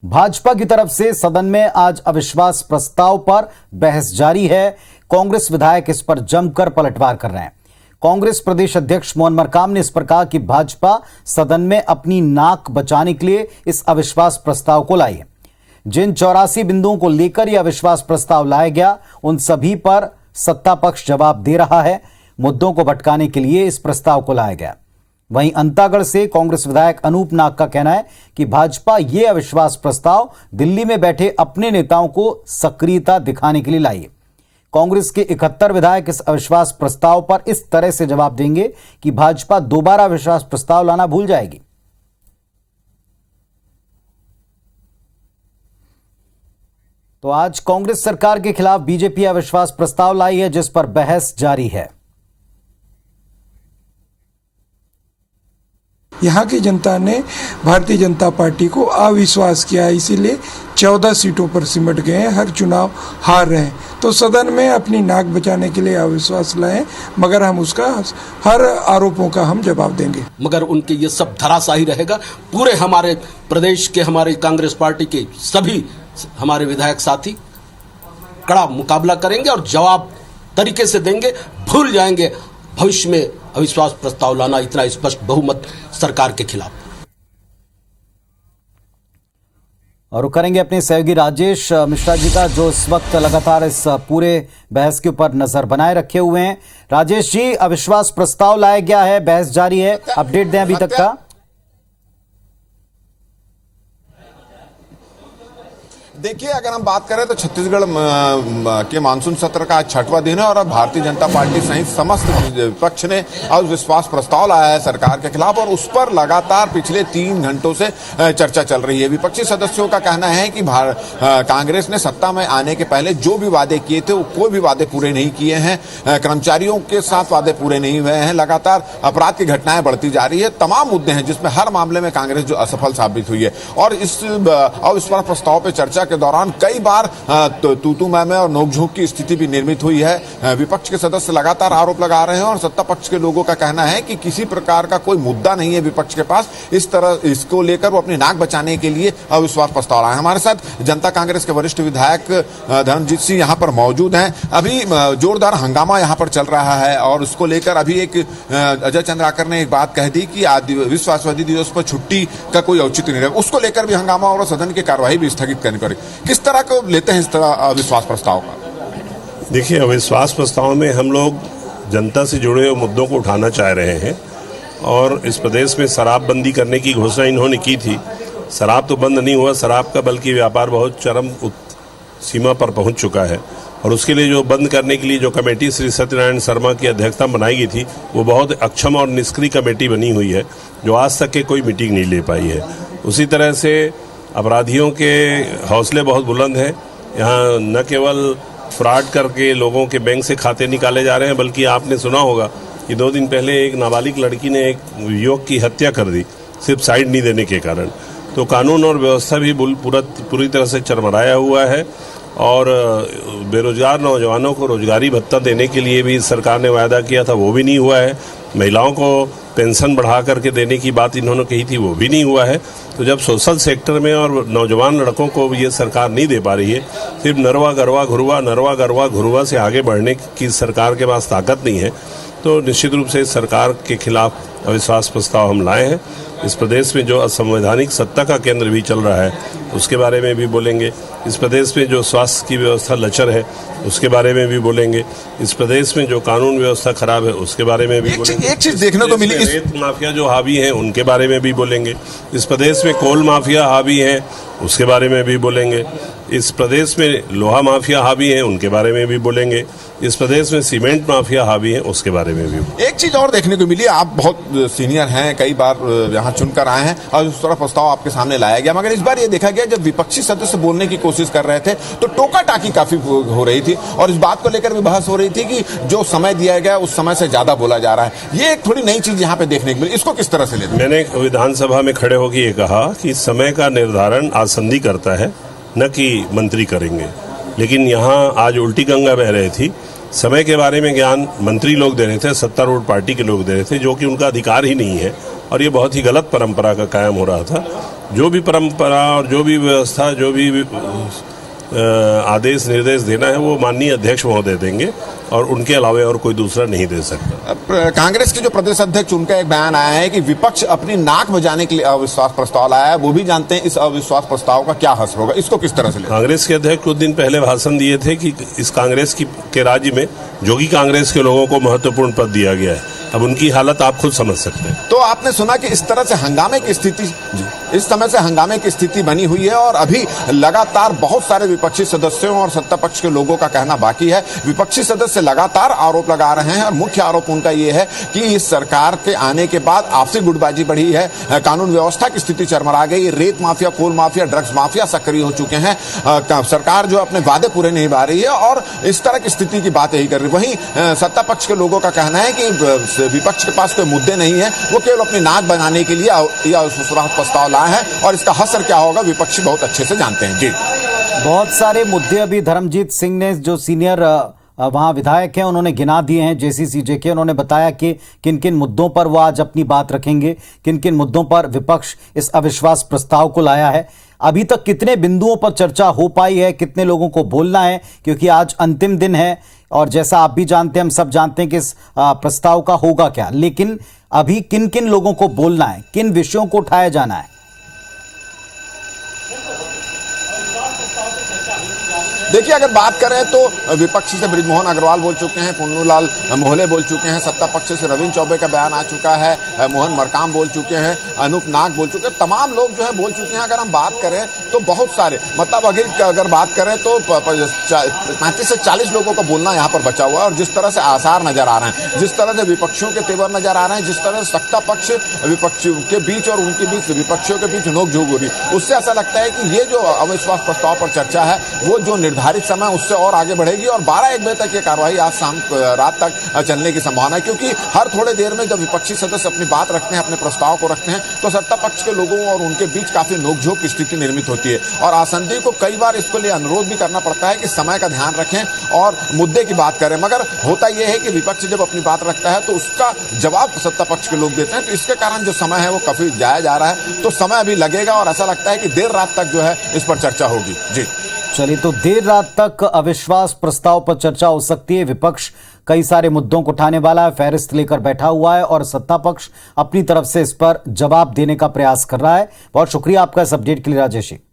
भाजपा की तरफ से सदन में आज अविश्वास प्रस्ताव पर बहस जारी है। कांग्रेस विधायक इस पर जमकर पलटवार कर रहे हैं। कांग्रेस प्रदेश अध्यक्ष मोहन मरकाम ने इस पर कहा कि भाजपा सदन में अपनी नाक बचाने के लिए इस अविश्वास प्रस्ताव को लाई है। जिन 84 बिंदुओं को लेकर यह अविश्वास प्रस्ताव लाया गया, उन सभी पर सत्ता पक्ष जवाब दे रहा है। मुद्दों को भटकाने के लिए इस प्रस्ताव को लाया गया। वहीं अंतागढ़ से कांग्रेस विधायक अनूप नाग का कहना है कि भाजपा ये अविश्वास प्रस्ताव दिल्ली में बैठे अपने नेताओं को सक्रियता दिखाने के लिए लाई है। कांग्रेस के 71 विधायक इस अविश्वास प्रस्ताव पर इस तरह से जवाब देंगे कि भाजपा दोबारा अविश्वास प्रस्ताव लाना भूल जाएगी। तो आज कांग्रेस सरकार के खिलाफ बीजेपी अविश्वास प्रस्ताव लाई है, जिस पर बहस जारी है। यहाँ की जनता ने भारतीय जनता पार्टी को अविश्वास किया, इसीलिए 14 सीटों पर सिमट गए हैं, हर चुनाव हार रहे हैं। तो सदन में अपनी नाक बचाने के लिए अविश्वास लाए, मगर हम उसका हर आरोपों का हम जवाब देंगे। मगर उनके ये सब धराशाही रहेगा। पूरे हमारे प्रदेश के हमारे कांग्रेस पार्टी के सभी हमारे विधायक साथी कड़ा मुकाबला करेंगे और जवाब तरीके से देंगे। भूल जाएंगे भविष्य में अविश्वास प्रस्ताव लाना, इतना स्पष्ट बहुमत सरकार के खिलाफ। और करेंगे अपने सहयोगी राजेश मिश्रा जी का, जो इस वक्त लगातार इस पूरे बहस के ऊपर नजर बनाए रखे हुए हैं। राजेश जी, अविश्वास प्रस्ताव लाया गया है, बहस जारी है, अपडेट दें अभी तक का। देखिए, अगर हम बात करें तो छत्तीसगढ़ के मानसून सत्र का आज 6वां दिन है और अब भारतीय जनता पार्टी सहित समस्त विपक्ष ने अविश्वास प्रस्ताव लाया है सरकार के खिलाफ और उस पर लगातार पिछले 3 घंटों से चर्चा चल रही है। विपक्षी सदस्यों का कहना है कि कांग्रेस ने सत्ता में आने के पहले जो भी वादे किए थे वो कोई भी वादे पूरे नहीं किए हैं। कर्मचारियों के साथ वादे पूरे नहीं हुए हैं। लगातार अपराध की घटनाएं बढ़ती जा रही है। तमाम मुद्दे हैं जिसमें हर मामले में कांग्रेस जो असफल साबित हुई है और इस अविश्वास प्रस्ताव पर चर्चा के दौरान कई बार तू मैं और नोकझोंक की स्थिति भी निर्मित हुई है। विपक्ष के सदस्य लगातार आरोप लगा रहे हैं और सत्ता पक्ष के लोगों का कहना है कि किसी प्रकार का कोई मुद्दा नहीं है विपक्ष के पास। इस तरह इसको लेकर वो अपनी नाक बचाने के लिए अविश्वास प्रस्ताव लाए। हमारे साथ जनता कांग्रेस के वरिष्ठ विधायक धर्मजीत सिंह यहाँ पर मौजूद हैं। अभी जोरदार हंगामा यहाँ पर चल रहा है और उसको लेकर अभी एक अजय चंद्राकर ने एक बात कह दी कि विश्वासवादी दिवस पर छुट्टी का कोई औचित्य नहीं रहेगा। उसको लेकर भी हंगामा और सदन की कार्यवाही भी स्थगित करनी पड़ी। किस तरह को लेते हैं इस तरह अविश्वास प्रस्ताव का? देखिए, अविश्वास प्रस्ताव में हम लोग जनता से जुड़े हुए मुद्दों को उठाना चाह रहे हैं और इस प्रदेश में शराबबंदी करने की घोषणा इन्होंने की थी। शराब तो बंद नहीं हुआ शराब का, बल्कि व्यापार बहुत चरम सीमा पर पहुंच चुका है और उसके लिए जो बंद करने के लिए जो कमेटी श्री सत्यनारायण शर्मा की अध्यक्षता में बनाई गई थी, वो बहुत अक्षम और निष्क्रिय कमेटी बनी हुई है जो आज तक के कोई मीटिंग नहीं ले पाई है। उसी तरह से अपराधियों के हौसले बहुत बुलंद हैं। यहाँ न केवल फ्रॉड करके लोगों के बैंक से खाते निकाले जा रहे हैं, बल्कि आपने सुना होगा कि 2 दिन पहले एक नाबालिग लड़की ने एक युवक की हत्या कर दी सिर्फ साइड नहीं देने के कारण। तो कानून और व्यवस्था भी पूरी तरह से चरमराया हुआ है और बेरोजगार नौजवानों को रोजगारी भत्ता देने के लिए भी सरकार ने वायदा किया था, वो भी नहीं हुआ है। महिलाओं को पेंशन बढ़ा करके देने की बात इन्होंने कही थी, वो भी नहीं हुआ है। तो जब सोशल सेक्टर में और नौजवान लड़कों को ये सरकार नहीं दे पा रही है, सिर्फ नरवा गरवा घुरवा से आगे बढ़ने की सरकार के पास ताकत नहीं है, तो निश्चित रूप से सरकार के खिलाफ अविश्वास प्रस्ताव हम लाए हैं। इस प्रदेश में जो असंवैधानिक सत्ता का केंद्र भी चल रहा है उसके बारे में भी बोलेंगे। इस प्रदेश में जो स्वास्थ्य की व्यवस्था लचर है उसके बारे में भी बोलेंगे। इस प्रदेश में जो कानून व्यवस्था खराब है उसके बारे में भी बोलेंगे। एक चीज देखने को मिली, रेत माफिया जो हावी हैं उनके बारे में भी बोलेंगे। इस प्रदेश में कोल माफिया हावी हैं उसके बारे में भी बोलेंगे। इस प्रदेश में लोहा माफिया हावी हैं उनके बारे में भी बोलेंगे। इस प्रदेश में सीमेंट माफिया हावी हैं उसके बारे में भी। एक चीज और देखने को मिली, आप बहुत सीनियर हैं, कई बार यहाँ चुनकर आए हैं और उस तरह प्रस्ताव आपके सामने लाया गया, मगर इस बार ये देखा गया जब विपक्षी सदस्य बोलने की कोशिश कर रहे थे तो टोका टाकी काफी हो रही थी और इस बात को लेकर भी बहस हो रही थी कि जो समय दिया गया उस समय से ज्यादा बोला जा रहा है। ये एक थोड़ी नई चीज यहाँ पे देखने को मिली, इसको किस तरह से लेते हैं? मैंने विधानसभा में खड़े होकर ये कहा कि समय का निर्धारण आसंदी करता है, न कि मंत्री करेंगे। लेकिन यहाँ आज उल्टी गंगा बह रही थी। समय के बारे में ज्ञान मंत्री लोग दे रहे थे, सत्तारूढ़ पार्टी के लोग दे रहे थे, जो कि उनका अधिकार ही नहीं है और ये बहुत ही गलत परंपरा का कायम हो रहा था। जो भी परंपरा और जो भी व्यवस्था, जो भी आदेश निर्देश देना है वो माननीय अध्यक्ष महोदय देंगे और उनके अलावा और कोई दूसरा नहीं दे सकता। कांग्रेस के जो प्रदेश अध्यक्ष, उनका एक बयान आया है कि विपक्ष अपनी नाक बजाने के लिए अविश्वास प्रस्ताव लाया है। वो भी जानते हैं इस अविश्वास प्रस्ताव का क्या असर होगा, इसको किस तरह से ले? कांग्रेस के अध्यक्ष कुछ दिन पहले भाषण दिए थे कि इस कांग्रेस के राज्य में जोगी कांग्रेस के लोगों को महत्वपूर्ण पद दिया गया है। अब उनकी हालत आप खुद समझ सकते हैं। तो आपने सुना कि इस तरह से हंगामे की स्थिति, इस समय से हंगामे की स्थिति बनी हुई है और अभी लगातार बहुत सारे विपक्षी सदस्यों और सत्ता पक्ष के लोगों का कहना बाकी है। विपक्षी सदस्य लगातार आरोप लगा रहे हैं और मुख्य आरोप उनका ये है कि इस सरकार के आने के बाद आपसी गुटबाजी बढ़ी है, कानून व्यवस्था की स्थिति चरमरा गई, रेत माफिया, कोल माफिया, ड्रग्स माफिया सक्रिय हो चुके हैं, सरकार जो अपने वादे पूरे नहीं पा रही है और इस तरह की स्थिति की बात यही कर रही है। वहीं सत्ता पक्ष के लोगों का कहना है कि विपक्ष के पास कोई मुद्दे नहीं है, वो केवल अपनी नाक बनाने के लिए यह अविश्वास प्रस्ताव लाए हैं और इसका असर क्या होगा विपक्षी बहुत अच्छे से जानते हैं। जी, बहुत सारे मुद्दे अभी धर्मजीत सिंह ने, जो सीनियर वहां विधायक हैं, उन्होंने गिना दिए हैं जेसीसीजे के। उन्होंने बताया कि किन किन मुद्दों पर वो आज अपनी बात रखेंगे, किन किन मुद्दों पर विपक्ष इस अविश्वास प्रस्ताव को लाया है। अभी तक कितने बिंदुओं पर चर्चा हो पाई है, कितने लोगों को बोलना है, क्योंकि आज अंतिम दिन है और जैसा आप भी जानते हैं, हम सब जानते हैं कि इस प्रस्ताव का होगा क्या, लेकिन अभी किन किन लोगों को बोलना है, किन विषयों को उठाया जाना है। देखिए, अगर बात करें तो विपक्षी से बृजमोहन अग्रवाल बोल चुके हैं, पुन्नूलाल मोहले बोल चुके हैं, सत्ता पक्ष से रविंद्र चौबे का बयान आ चुका है, मोहन मरकाम बोल चुके हैं, अनूप नाग बोल चुके हैं, तमाम लोग जो है बोल चुके हैं। अगर हम बात करें तो बहुत सारे, मतलब अगर बात करें तो 35 से 40 लोगों का बोलना यहाँ पर बचा हुआ है और जिस तरह से आसार नजर आ रहे हैं, जिस तरह से विपक्षियों के तेवर नजर आ रहे हैं, जिस तरह से सत्ता पक्ष विपक्षियों के बीच और उनके बीच, विपक्षियों के बीच नोकझोंक हो रही, उससे ऐसा लगता है कि ये जो अविश्वास प्रस्ताव पर चर्चा है वो जो निर्धारित समय उससे और आगे बढ़ेगी और 12-1 बजे तक ये कार्रवाई आज शाम रात तक चलने की संभावना है, क्योंकि हर थोड़े देर में जब विपक्षी सदस्य अपनी बात रखते हैं, अपने प्रस्ताव को रखते हैं, तो सत्ता पक्ष के लोगों और उनके बीच काफी नोकझोंक की स्थिति निर्मित होती है और आसंदी को कई बार इसके लिए अनुरोध भी करना पड़ता है कि समय का ध्यान रखें और मुद्दे की बात करें। मगर होता यह है कि विपक्ष जब अपनी बात रखता है तो उसका जवाब सत्ता पक्ष के लोग देते हैं, तो इसके कारण जो समय है वो काफी जाया जा रहा है, तो समय अभी लगेगा और ऐसा लगता है कि देर रात तक जो है इस पर चर्चा होगी। जी चलिए, तो देर रात तक अविश्वास प्रस्ताव पर चर्चा हो सकती है। विपक्ष कई सारे मुद्दों को उठाने वाला है, फहरिस्त लेकर बैठा हुआ है और सत्ता पक्ष अपनी तरफ से इस पर जवाब देने का प्रयास कर रहा है। बहुत शुक्रिया आपका इस अपडेट के लिए राजेश जी।